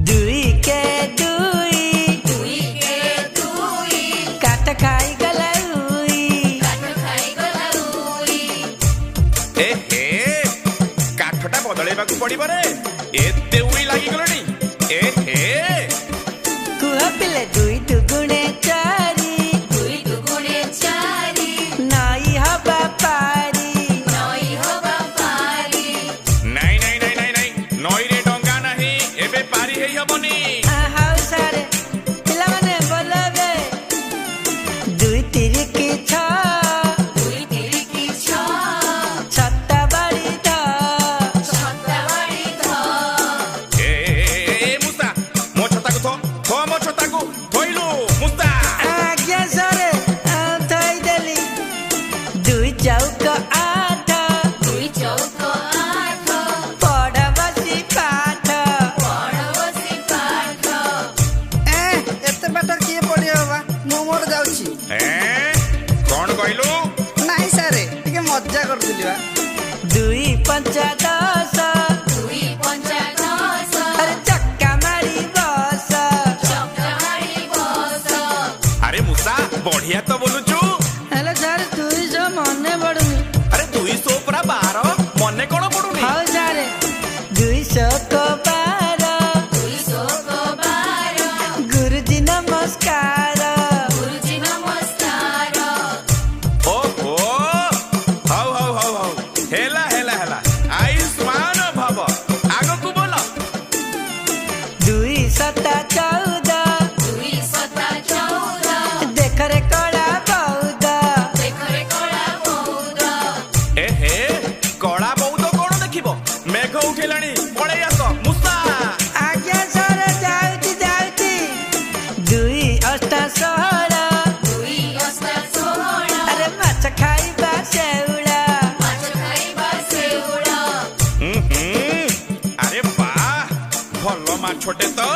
दुई के दुई काट खाई गला ए हे काठटा बदलैबाकू पड़िबो रे एते उई लागि गलनी ए हे कुह पिले दुई दुगुणे चारी नाई हबा पारी नाई नाई नाई नाई नाई नई रे डंगा नाही एबे पारी हेई हबनी हाउ सारे पिला माने बोलबे दुई तिरी की छ छत्ता बाड़ी ध ए मुस्ता मो छता को थो मो छता को थोइलु मुस्ता आज्ञा सारे थई देली दुई चौक आठ पढ़ बसी पाठ एते बाटर किए पड़ी बाबा मु मोर जाउची ए कोन कहलु नाही सारे टिके मज्जा करथिली बा दुई पंचा दस अरे चक्का मारी बस अरे मुस्ता बढ़िया तो बोलुचु हेलो सर दुई सौ मने पड़ुनी अरे 200 पूरा 12 मने कोन पडुनी हाउ सारे 200 को 12 गुरुजी नमस्कार ओहो हाउ हाउ हाउ हाउ हेला हेला हेला आयुष्मान भव आगो को बोलो दुई सता 14 देख रे कड़ा बौद ए हे कड़ा बहुत कोन देखिबो मेघ उठेलानी पळै आस मुस्ता आज्ञा सर जाउची दुई अष्टा 16 अरे माछ खाइबा सेउला अरे वाह भलो मा छोटे तो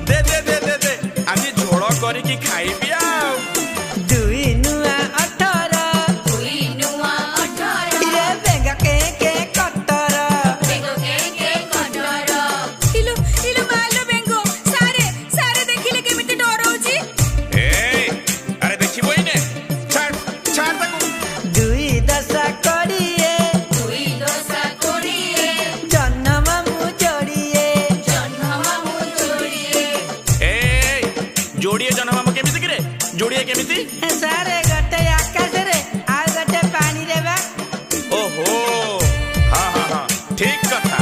दे दे दे दे दे आज झोल करिकी खाइबी आउ दुई नुआ 18 इरे बेगा के कटर इलु मालो बेंगो सारे देखिले केमिति डरौची ए अरे देखिबो इने छाड़ छाड़ ताकू दुई दशा करिए जन्म मु जोड़िए ए जोड़िए जनम केमिति करे जोड़िए केमिति सारे गटे आकाश रे आ गटे पानी रे बा ओहो हाँ हाँ हाँ ठीक कथा